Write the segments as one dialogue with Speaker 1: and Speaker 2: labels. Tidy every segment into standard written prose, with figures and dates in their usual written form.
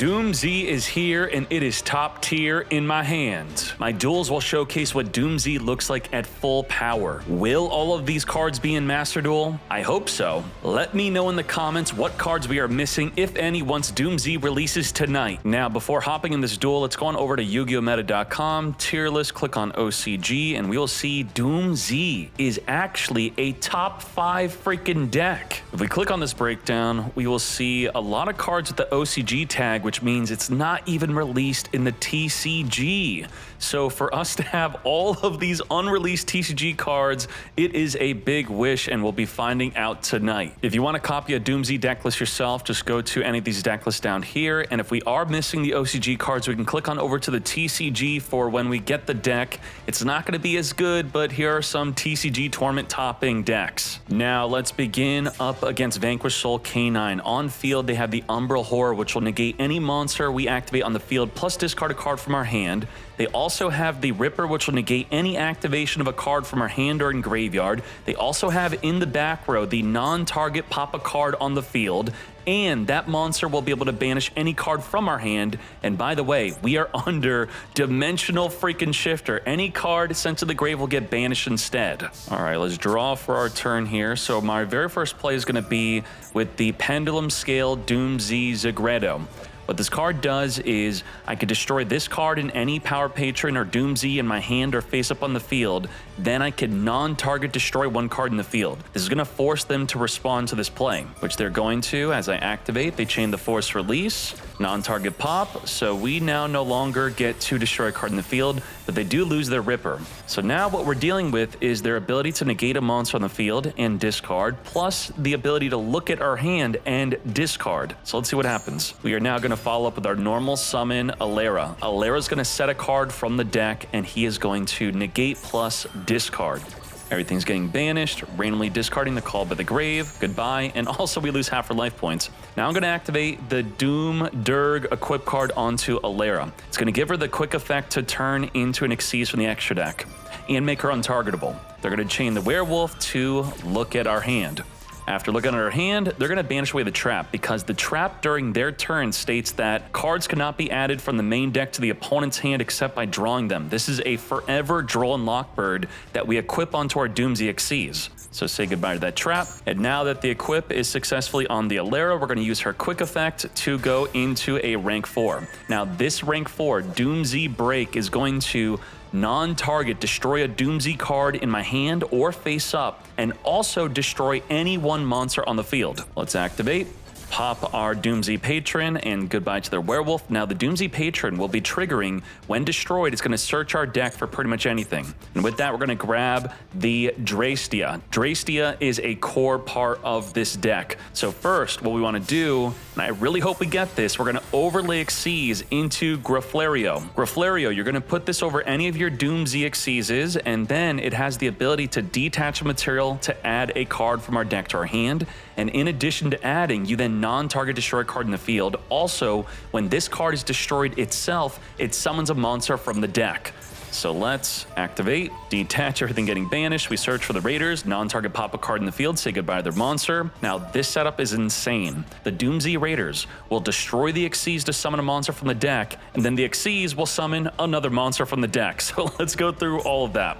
Speaker 1: DoomZ is here and it is top tier in my hands. My duels will showcase what DoomZ looks like at full power. Will all of these cards be in Master Duel? I hope so. Let me know in the comments what cards we are missing, if any, once DoomZ releases tonight. Now, before hopping in this duel, let's go on over to YugiOhMeta.com, tier list, click on OCG, and we will see DoomZ is actually a top 5 freaking deck. If we click on this breakdown, we will see a lot of cards with the OCG tag, which means it's not even released in the TCG. So for us to have all of these unreleased TCG cards, it is a big wish, and we'll be finding out tonight. If you want to copy a DoomZ deck list yourself, just go to any of these deck lists down here, and if we are missing the OCG cards, we can click on over to the TCG for when we get the deck. It's not going to be as good, but here are some TCG tournament topping decks. Now let's begin up against Vanquish Soul K9. On field, they have the Umbral Horror, which will negate any monster we activate on the field, plus discard a card from our hand. They also have the Ripper, which will negate any activation of a card from our hand or in graveyard. They also have in the back row the non-target pop a card on the field, and that monster will be able to banish any card from our hand. And by the way, we are under Dimensional freaking Shifter. Any card sent to the grave will get banished instead. All right, let's draw for our turn here. So my very first play is going to be with the Pendulum Scale DoomZ Zagredo. What this card does is I could destroy this card in any Power Patron or DoomZ in my hand or face up on the field. Then I can non-target destroy one card in the field. This is going to force them to respond to this play, which they're going to. As I activate, they chain the Force Release, non-target pop, so we now no longer get to destroy a card in the field, but they do lose their Ripper. So now what we're dealing with is their ability to negate a monster on the field and discard, plus the ability to look at our hand and discard. So let's see what happens. We are now going to follow up with our normal summon Alera. Alera is going to set a card from the deck, and he is going to negate plus discard. Everything's getting banished, randomly discarding the Call by the Grave, goodbye, and also we lose half our life points. Now I'm going to activate the Doom Durg equip card onto Alera. It's going to give her the quick effect to turn into an Xyz from the extra deck and make her untargetable. They're going to chain the Werewolf to look at our hand. After looking at our hand, they're going to banish away the trap, because the trap during their turn states that cards cannot be added from the main deck to the opponent's hand except by drawing them. This is a forever draw and lock bird that we equip onto our DoomZ Xyz. So say goodbye to that trap. And now that the equip is successfully on the Alera, we're going to use her quick effect to go into a rank 4. Now this rank 4, DoomZ Break, is going to non-target destroy a DoomZ card in my hand or face up, and also destroy any one monster on the field. Let's activate. Pop our DoomZ Patron, and goodbye to their Werewolf. Now the DoomZ Patron will be triggering. When destroyed, it's going to search our deck for pretty much anything. And with that, we're going to grab the Drastia. Drastia is a core part of this deck. So first, what we want to do, and I really hope we get this, we're going to overlay Xyz into Graflario. Graflario, you're going to put this over any of your DoomZ Xyzes, and then it has the ability to detach a material to add a card from our deck to our hand. And in addition to adding, you then non-target destroy a card in the field. Also, when this card is destroyed itself, it summons a monster from the deck. So let's activate, detach everything getting banished. We search for the Raiders, non-target pop a card in the field, say goodbye to their monster. Now this setup is insane. The DoomZ Raiders will destroy the Xyz to summon a monster from the deck, and then the Xyz will summon another monster from the deck. So let's go through all of that.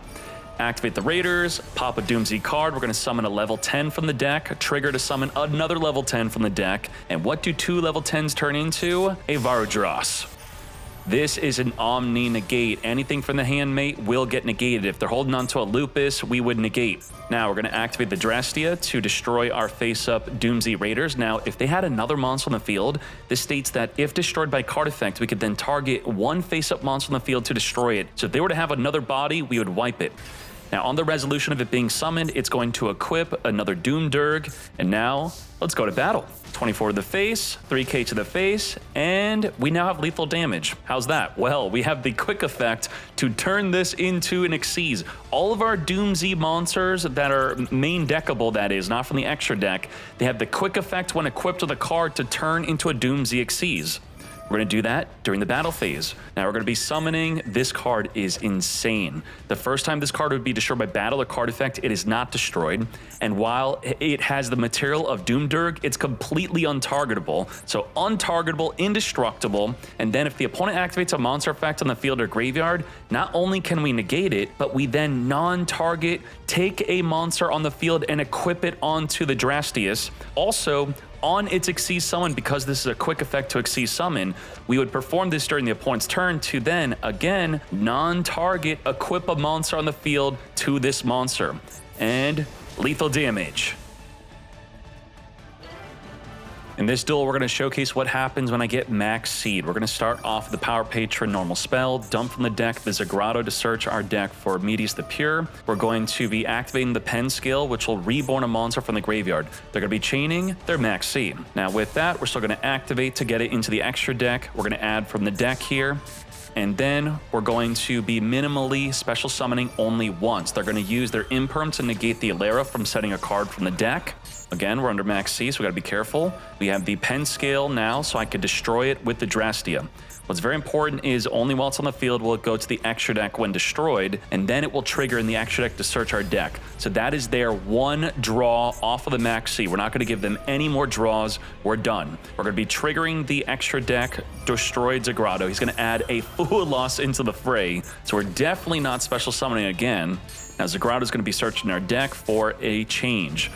Speaker 1: Activate the Raiders, pop a DoomZ card, we're going to summon a level 10 from the deck, trigger to summon another level 10 from the deck, and what do 2 level 10s turn into? A Varudras. This is an Omni Negate. Anything from the handmate will get negated. If they're holding onto a Lupus, we would negate. Now we're going to activate the Drastia to destroy our face-up DoomZ Raiders. Now, if they had another monster on the field, this states that if destroyed by card effect, we could then target one face-up monster on the field to destroy it. So if they were to have another body, we would wipe it. Now, on the resolution of it being summoned, it's going to equip another Doom Durg, and now let's go to battle. 24 to the face, 3k to the face, and we now have lethal damage. How's that? Well, we have the quick effect to turn this into an Xyz. All of our DoomZ monsters that are main deckable, that is, not from the extra deck, they have the quick effect when equipped with a card to turn into a DoomZ Xyz. We're going to do that during the battle phase. Now we're going to be summoning. This card is insane. The first time this card would be destroyed by battle or card effect, it is not destroyed. And while it has the material of DoomZ, it's completely untargetable. So untargetable, indestructible. And then if the opponent activates a monster effect on the field or graveyard, not only can we negate it, but we then non-target, take a monster on the field and equip it onto the Drastius. Also, on its Exceed Summon, because this is a quick effect to Exceed Summon, we would perform this during the opponent's turn to then, again, non-target, equip a monster on the field to this monster. And lethal damage. In this duel, we're going to showcase what happens when I get Maxx Seed. We're going to start off the Power Patron normal spell, dump from the deck the Zagrado to search our deck for Meteus the Pure. We're going to be activating the Pen skill, which will reborn a monster from the graveyard. They're going to be chaining their Maxx Seed. Now with that, we're still going to activate to get it into the extra deck. We're going to add from the deck here. And then we're going to be minimally special summoning only once. They're going to use their Imperm to negate the Alera from setting a card from the deck. Again, we're under Maxx C, so we got to be careful. We have the Pen scale now, so I could destroy it with the Drastia. What's very important is only while it's on the field will it go to the extra deck when destroyed, and then it will trigger in the extra deck to search our deck. So that is their one draw off of the Maxx C. We're not going to give them any more draws. We're done. We're going to be triggering the extra deck, destroyed Zagrado. He's going to add a full loss into the fray, so we're definitely not special summoning again. Now Zagrado is going to be searching our deck for a change.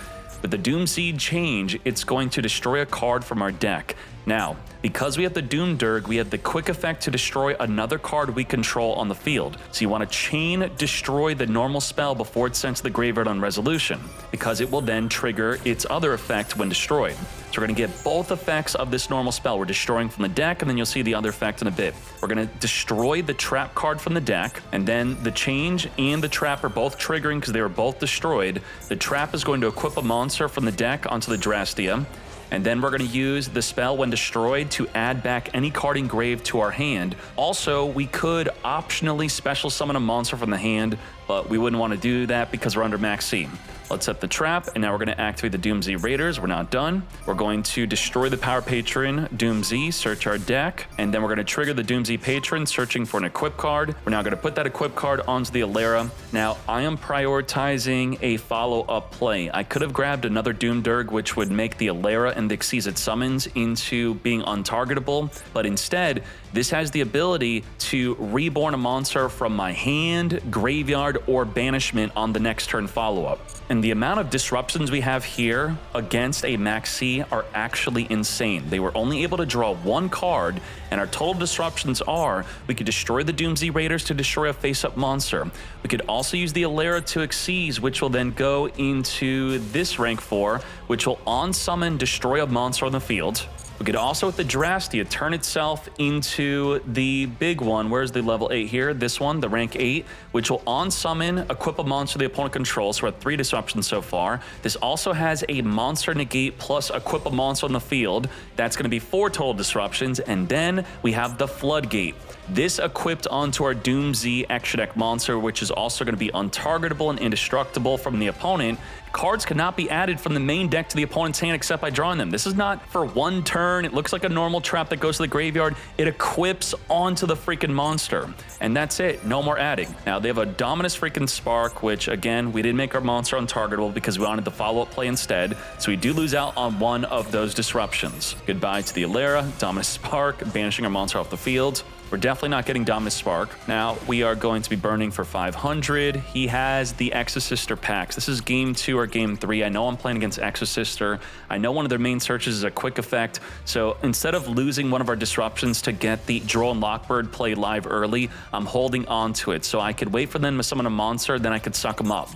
Speaker 1: With the DoomZ change, it's going to destroy a card from our deck. Now, because we have the DoomZ, we have the quick effect to destroy another card we control on the field. So you want to chain destroy the normal spell before it's sent to the graveyard on resolution, because it will then trigger its other effect when destroyed. So we're going to get both effects of this normal spell. We're destroying from the deck, and then you'll see the other effect in a bit. We're going to destroy the trap card from the deck, and then the change and the trap are both triggering because they were both destroyed. The trap is going to equip a monster from the deck onto the Drastia. And then we're going to use the spell when destroyed to add back any card engraved to our hand. Also, we could optionally special summon a monster from the hand, but we wouldn't want to do that because we're under Maxx C. Let's set the trap, and now we're going to activate the DoomZ Raiders. We're not done. We're going to destroy the Power Patron, DoomZ, search our deck, and then we're going to trigger the DoomZ Patron, searching for an equip card. We're now going to put that equip card onto the Alera. Now, I am prioritizing a follow-up play. I could have grabbed another DoomZ, which would make the Alera and the Exceed Summons into being untargetable, but instead, this has the ability to reborn a monster from my hand, graveyard, or banishment on the next turn follow-up. And the amount of disruptions we have here against a Maxx C are actually insane. They were only able to draw one card, and our total disruptions are, we could destroy the DoomZ Raiders to destroy a face-up monster. We could also use the Alera to Exceed, which will then go into this rank 4, which will on-summon destroy a monster on the field. We could also, with the Drastia, turn itself into the big one. Where's the level 8 here? This one, the rank 8, which will on-summon, equip a monster the opponent controls. So we're at 3 disruptions so far. This also has a monster negate plus equip a monster on the field. That's going to be 4 total disruptions. And then we have the Floodgate. This equipped onto our DoomZ extra deck monster, which is also going to be untargetable and indestructible from the opponent. Cards cannot be added from the main deck to the opponent's hand except by drawing them. This is not for one turn. It looks like a normal trap that goes to the graveyard. It equips onto the freaking monster. And that's it. No more adding. Now, they have a Dominus freaking Spark, which, again, we did make our monster untargetable because we wanted the follow-up play instead. So we do lose out on one of those disruptions. Goodbye to the Alera, Dominus Spark, banishing our monster off the field. We're definitely not getting Dominus Spark. Now, we are going to be burning for 500. He has the Exosister packs. This is game 2 or game 3. I know I'm playing against Exosister. I know one of their main searches is a quick effect. So instead of losing one of our disruptions to get the Droll and Lockbird play live early, I'm holding on to it. So I could wait for them to summon a monster, then I could suck them up.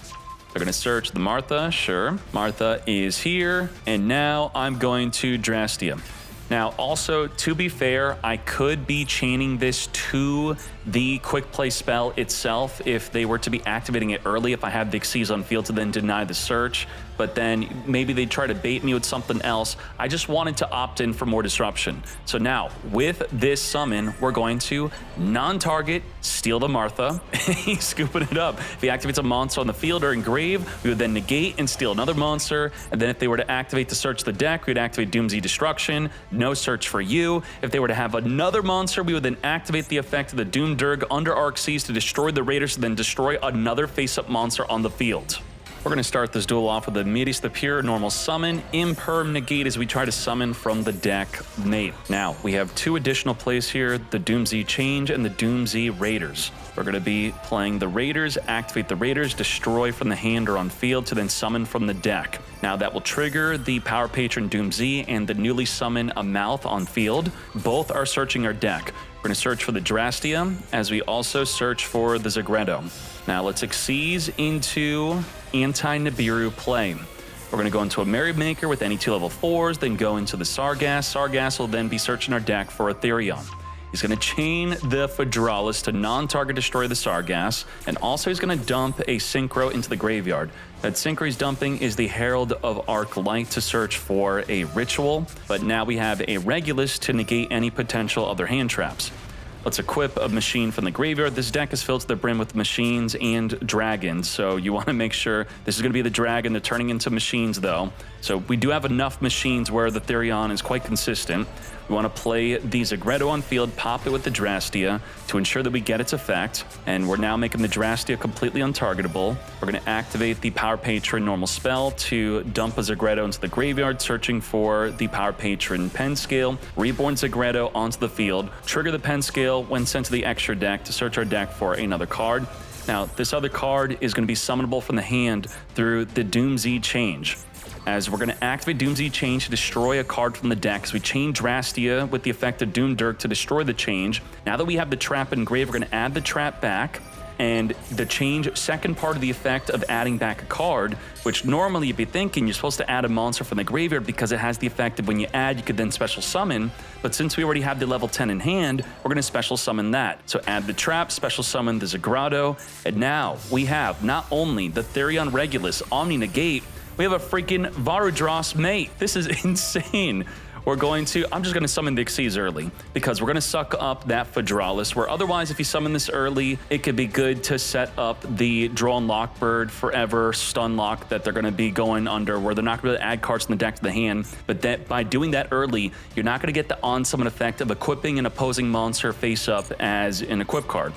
Speaker 1: They're going to search the Martha. Sure. Martha is here. And now I'm going to Drastia. Now, also, to be fair, I could be chaining this to the quick play spell itself if they were to be activating it early, if I had the Exceed on field to then deny the search. but then maybe they try to bait me with something else. I just wanted to opt in for more disruption. So now, with this summon, we're going to non-target, steal the Martha. He's scooping it up. If he activates a monster on the field or in grave, we would then negate and steal another monster. And then if they were to activate to search the deck, we'd activate DoomZ Destruction, no search for you. If they were to have another monster, we would then activate the effect of the Doomdirg under Arxes to destroy the Raiders, and then destroy another face-up monster on the field. We're going to start this duel off with the Metis the Pure normal summon, Imperm negate as we try to summon from the deck mate. Now, we have two additional plays here, the DoomZ Change and the DoomZ Raiders. We're going to be playing the Raiders, activate the Raiders, destroy from the hand or on field to then summon from the deck. Now that will trigger the Power Patron DoomZ and the newly summon a Mouth on field. Both are searching our deck. We're going to search for the Drastia as we also search for the Zagredo. Now let's Xyz into anti-Nibiru play. We're going to go into a Merrymaker with any 2 level 4s, then go into the Sargass. Sargass will then be searching our deck for Ethereon. He's going to chain the Phaedralis to non-target destroy the Sargass, and also he's going to dump a Synchro into the graveyard. That Synchro he's dumping is the Herald of Arc Light to search for a Ritual, but now we have a Regulus to negate any potential other hand traps. Let's equip a machine from the graveyard. This deck is filled to the brim with machines and dragons, so you want to make sure this is going to be the dragon. They're turning into machines, though. So we do have enough machines where the Therion is quite consistent. We want to play the Zagredo on field, pop it with the Drastia to ensure that we get its effect, and we're now making the Drastia completely untargetable. We're going to activate the Power Patron normal spell to dump a Zagredo into the graveyard, searching for the Power Patron Pen Scale, Reborn Zagredo onto the field, trigger the Pen Scale when sent to the extra deck to search our deck for another card. Now, this other card is going to be summonable from the hand through the DoomZ Change, as we're going to activate DoomZ Change to destroy a card from the deck. So we chain Drastia with the effect of Doomdirg to destroy the Change. Now that we have the trap in grave, we're going to add the trap back, and the Change second part of the effect of adding back a card, which normally you'd be thinking you're supposed to add a monster from the graveyard because it has the effect of when you add, you could then special summon. But since we already have the level 10 in hand, we're going to special summon that. So add the trap, special summon the Zagredo, and now we have not only the Therion Regulus, Omni Negate, we have a freaking Varudras mate. This is insane. I'm just going to summon the Xyz early because we're going to suck up that Phaedralis, where otherwise if you summon this early, it could be good to set up the Draw and Lockbird Forever stun lock that they're going to be going under, where they're not going to add cards from the deck to the hand. But that by doing that early, you're not going to get the on-summon effect of equipping an opposing monster face up as an equip card.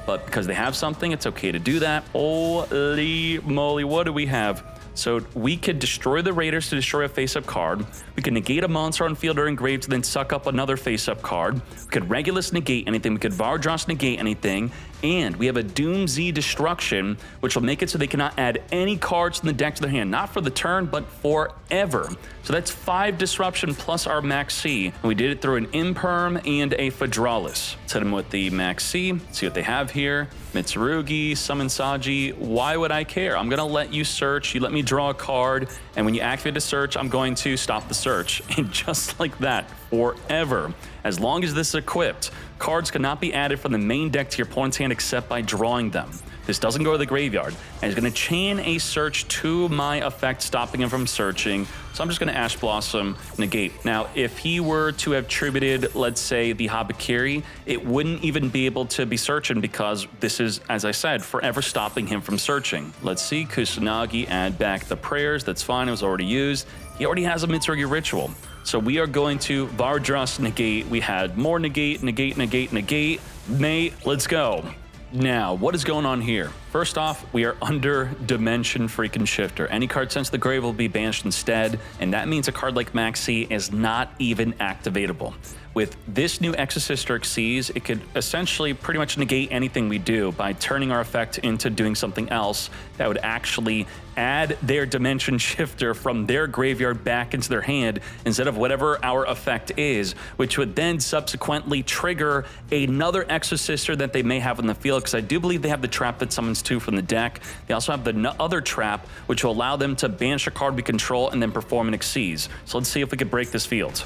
Speaker 1: But because they have something, it's okay to do that. Holy moly, what do we have? So we could destroy the Raiders to destroy a face-up card. We could negate a monster on field or engraved to then suck up another face-up card. We could Regulus negate anything. We could Vardros negate anything. And we have a DoomZ Destruction, which will make it so they cannot add any cards from the deck to their hand. Not for the turn, but forever. So that's 5 disruption plus our Maxx. And we did it through an Imperm and a Phaedralis. Let's hit them with the Maxx. See what they have here. Mitsurugi, Summon Saji. Why would I care? I'm going to let you search. You let me draw a card. And when you activate a search, I'm going to stop the search. And just like that, forever. As long as this is equipped, cards cannot be added from the main deck to your opponent's hand except by drawing them. This doesn't go to the graveyard, and it's going to chain a search to my effect, stopping him from searching. So I'm just going to Ash Blossom negate. Now, if he were to have tributed, let's say, the Habakiri, it wouldn't even be able to be searching because this is, as I said, forever stopping him from searching. Let's see, Kusanagi, add back the prayers. That's fine, it was already used. He already has a Mitsurugi Ritual. So we are going to Vardros negate. We had more negate, negate. Mate, let's go. Now, what is going on here? First off, we are under Dimension freaking Shifter. Any card sent to the grave will be banished instead, and that means a card like Maxx is not even activatable. With this new Exosister Xyz, it could essentially pretty much negate anything we do by turning our effect into doing something else that would actually add their Dimension Shifter from their graveyard back into their hand instead of whatever our effect is, which would then subsequently trigger another Exosister that they may have in the field, because I do believe they have the trap that summons 2 from the deck. They also have the other trap, which will allow them to banish a card we control and then perform an Xyz. So let's see if we can break this field.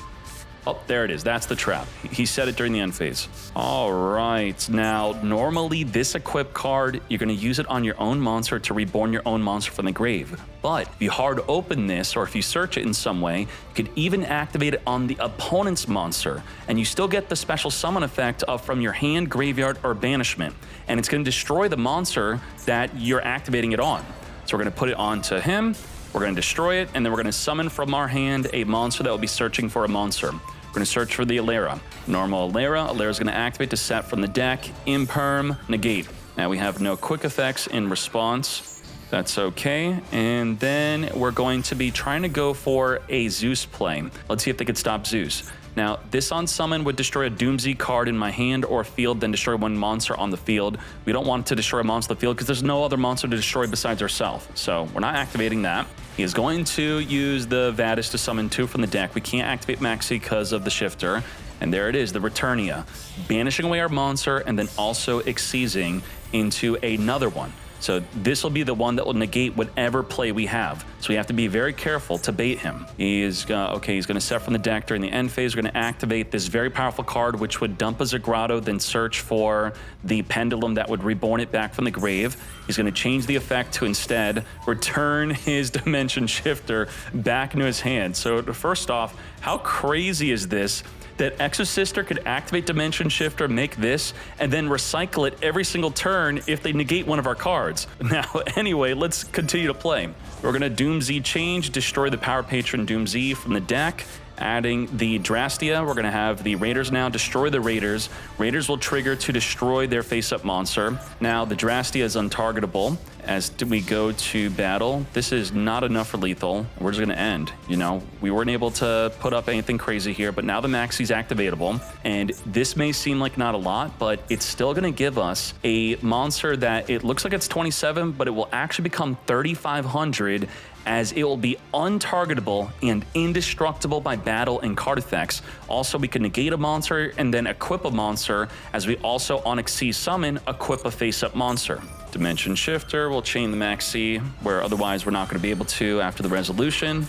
Speaker 1: Oh, there it is. That's the trap. He said it during the end phase. All right. Now, normally this equip card, you're going to use it on your own monster to reborn your own monster from the grave. But if you hard open this, or if you search it in some way, you could even activate it on the opponent's monster, and you still get the special summon effect of from your hand, graveyard, or banishment. And it's going to destroy the monster that you're activating it on. So we're going to put it onto him. We're going to destroy it, and then we're going to summon from our hand a monster that will be searching for a monster. We're going to search for the Alera. Normal Alera. Alera is going to activate to set from the deck, imperm, negate. Now we have no quick effects in response. That's okay. And then we're going to be trying to go for a Zeus play. Let's see if they could stop Zeus. Now, this on summon would destroy a DoomZ card in my hand or field, then destroy one monster on the field. We don't want it to destroy a monster on the field because there's no other monster to destroy besides ourselves. So we're not activating that. He is going to use the Vadis to summon 2 from the deck. We can't activate Maxx because of the shifter. And there it is, the Returnia. Banishing away our monster and then also exceeding into another one. So this will be the one that will negate whatever play we have. So we have to be very careful to bait him. He's going to set from the deck during the end phase. We're going to activate this very powerful card, which would dump a Zagrado, then search for the Pendulum that would reborn it back from the grave. He's going to change the effect to instead return his Dimension Shifter back into his hand. So first off, how crazy is this? That Exosister could activate Dimension Shifter, make this, and then recycle it every single turn if they negate one of our cards. Now, anyway, let's continue to play. We're going to DoomZ change, destroy the Power Patron DoomZ from the deck. Adding the Drastia, we're going to have the Raiders now destroy the Raiders. Raiders will trigger to destroy their face-up monster. Now, the Drastia is untargetable. As we go to battle, this is not enough for lethal. We're just going to end. You know, we weren't able to put up anything crazy here, but now the Maxx is activatable. And this may seem like not a lot, but it's still going to give us a monster that it looks like it's 27, but it will actually become 3,500 as it will be untargetable and indestructible by battle and card effects. Also, we can negate a monster and then equip a monster, as we also on Exceed Summon equip a face-up monster. Dimension Shifter will chain the Maxx, where otherwise we're not going to be able to after the resolution.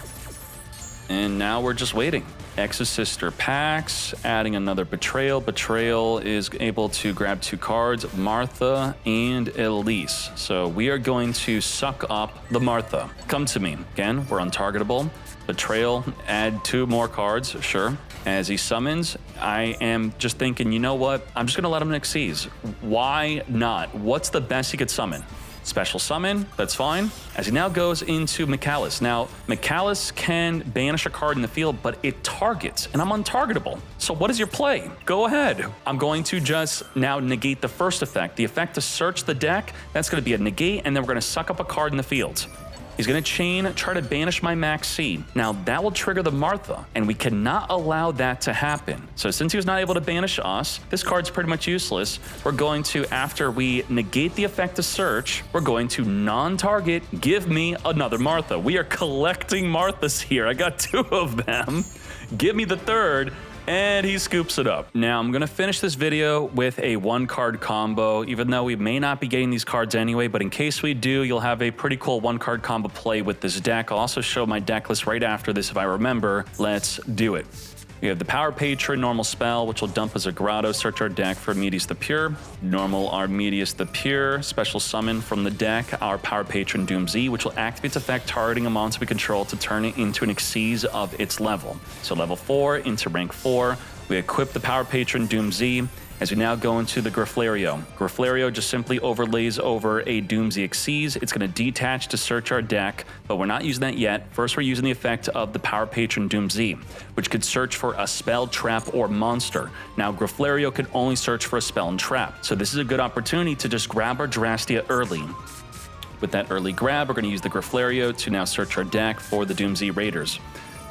Speaker 1: And now we're just waiting. Exosister packs, adding another Betrayal. Betrayal is able to grab 2 cards, Martha and Elise. So we are going to suck up the Martha. Come to me. Again, we're untargetable. Betrayal, add 2 more cards, sure. As he summons, I am just thinking, you know what? I'm just going to let him exceed. Why not? What's the best he could summon? Special summon, that's fine. As he now goes into Mikalis. Now, Mikalis can banish a card in the field, but it targets, and I'm untargetable. So what is your play? Go ahead. I'm going to just now negate the first effect. The effect to search the deck, that's going to be a negate, and then we're going to suck up a card in the field. He's going to chain, try to banish my Maxx. Now, that will trigger the Martha, and we cannot allow that to happen. So since he was not able to banish us, this card's pretty much useless. We're going to, after we negate the effect to search, we're going to non-target, give me another Martha. We are collecting Marthas here. I got 2 of them. Give me the third. And he scoops it up. Now, I'm going to finish this video with a 1-card combo, even though we may not be getting these cards anyway, but in case we do, you'll have a pretty cool 1-card combo play with this deck. I'll also show my deck list right after this if I remember. Let's do it. We have the Power Patron, normal spell, which will dump as a grotto, search our deck for Armedius the Pure. Normal Armedius the Pure, special summon from the deck, our Power Patron DoomZ, which will activate its effect targeting a monster we control to turn it into an Exceed of its level. So level 4 into rank 4, we equip the Power Patron DoomZ. As we now go into the Griflario. Griflario just simply overlays over a DoomZ Exceed. It's going to detach to search our deck, but we're not using that yet. First, we're using the effect of the Power Patron DoomZ, which could search for a spell, trap, or monster. Now, Griflario could only search for a spell and trap, so this is a good opportunity to just grab our Drastia early. With that early grab, we're going to use the Griflario to now search our deck for the DoomZ Raiders.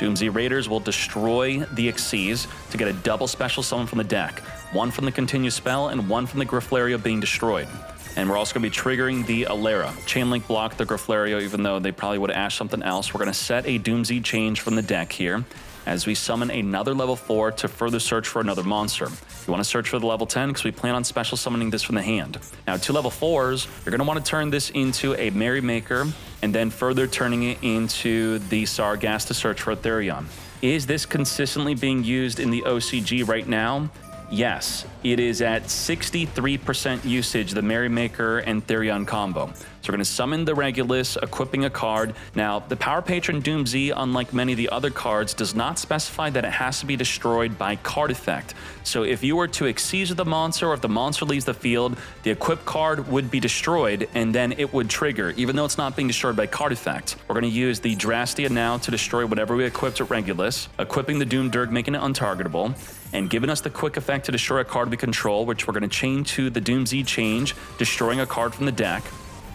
Speaker 1: DoomZ Raiders will destroy the Exceed to get a double special summon from the deck. 1 from the Continue spell and 1 from the Griflario being destroyed. And we're also going to be triggering the Alera. Chainlink blocked the Griflario, even though they probably would have asked something else. We're going to set a DoomZ change from the deck here as we summon another level 4 to further search for another monster. You want to search for the level 10 because we plan on special summoning this from the hand. Now, 2 level 4s, you're going to want to turn this into a Merrymaker and then further turning it into the Sargass to search for Ethereum. Is this consistently being used in the OCG right now? Yes, it is at 63% usage, the Merrymaker and Therion combo. So we're going to summon the Regulus, equipping a card. Now, the Power Patron DoomZ, unlike many of the other cards, does not specify that it has to be destroyed by card effect. So if you were to Exceed the monster, or if the monster leaves the field, the equipped card would be destroyed, and then it would trigger, even though it's not being destroyed by card effect. We're going to use the Drastia now to destroy whatever we equipped at Regulus, equipping the Doomdirk, making it untargetable, and giving us the quick effect to destroy a card we control, which we're going to chain to the DoomZ change, destroying a card from the deck.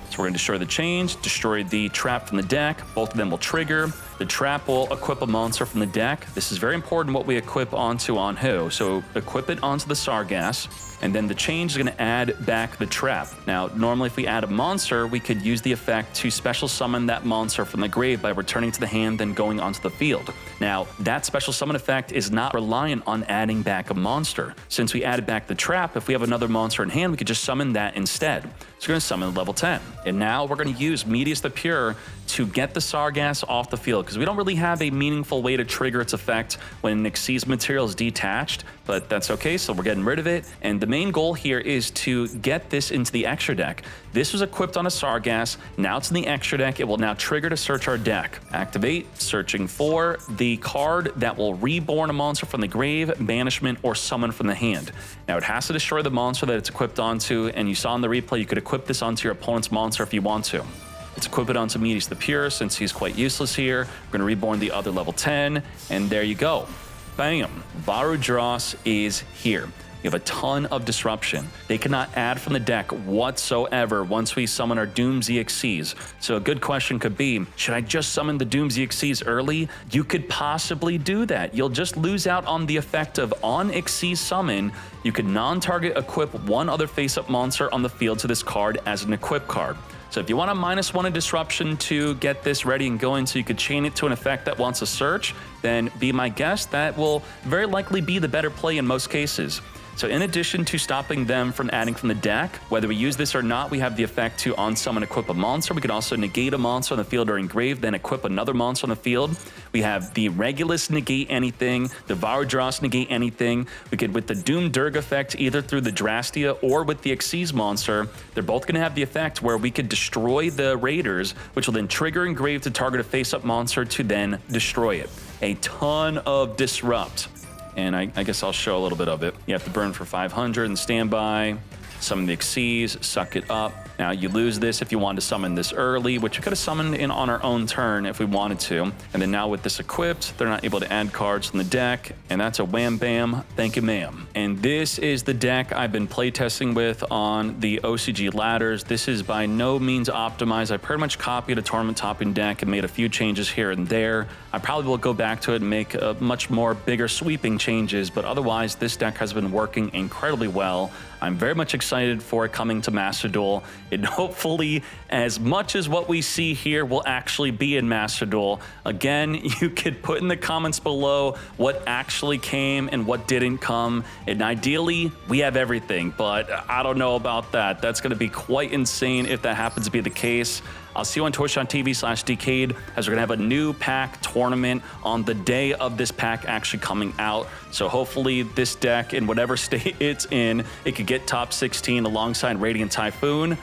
Speaker 1: So we're going to destroy the change, destroy the trap from the deck. Both of them will trigger. The trap will equip a monster from the deck. This is very important what we equip onto on who. So equip it onto the Sargass, and then the change is going to add back the trap. Now, normally if we add a monster, we could use the effect to special summon that monster from the grave by returning to the hand, then going onto the field. Now, that special summon effect is not reliant on adding back a monster. Since we added back the trap, if we have another monster in hand, we could just summon that instead. So we're going to summon level 10. And now we're going to use Medius the Pure to get the Sargass off the field, because we don't really have a meaningful way to trigger its effect when Nixie's material is detached, but that's okay, so we're getting rid of it. And the main goal here is to get this into the extra deck. This was equipped on a Sargass, now it's in the extra deck. It will now trigger to search our deck. Activate, searching for the card that will reborn a monster from the grave, banishment, or summon from the hand. Now it has to destroy the monster that it's equipped onto, and you saw in the replay you could equip this onto your opponent's monster if you want to. Let's equip it onto Medius the Pure since he's quite useless here. We're going to reborn the other level 10, and there you go. Bam! Varudras is here. We have a ton of disruption. They cannot add from the deck whatsoever once we summon our DoomZ Xyz. So a good question could be, should I just summon the DoomZ Xyz early? You could possibly do that. You'll just lose out on the effect of on Xyz summon, you could non-target equip one other face-up monster on the field to this card as an equip card. So if you want a -1 in disruption to get this ready and going so you could chain it to an effect that wants a search, then be my guest. That will very likely be the better play in most cases. So in addition to stopping them from adding from the deck, whether we use this or not, we have the effect to on-summon equip a monster. We could also negate a monster on the field or engrave, then equip another monster on the field. We have the Regulus negate anything, the Varudras negate anything. We could, with the Doomdirk effect, either through the Drastia or with the Xyz monster, they're both going to have the effect where we could destroy the Raiders, which will then trigger engrave to target a face-up monster to then destroy it. A ton of disrupt. And I guess I'll show a little bit of it. You have to burn for 500 in standby, summon the Xyz, suck it up. Now, you lose this if you wanted to summon this early, which we could have summoned in on our own turn if we wanted to. And then now with this equipped, they're not able to add cards from the deck, and that's a wham bam, thank you ma'am. And this is the deck I've been playtesting with on the OCG ladders. This is by no means optimized. I pretty much copied a tournament topping deck and made a few changes here and there. I probably will go back to it and make much more bigger sweeping changes, but otherwise this deck has been working incredibly well. I'm very much excited for it coming to Master Duel. And hopefully, as much as what we see here will actually be in Master Duel. Again, you could put in the comments below what actually came and what didn't come. And ideally, we have everything, but I don't know about that. That's going to be quite insane if that happens to be the case. I'll see you on twitch.tv/Decade as we're going to have a new pack tournament on the day of this pack actually coming out. So hopefully this deck, in whatever state it's in, it could get top 16 alongside Radiant Typhoon.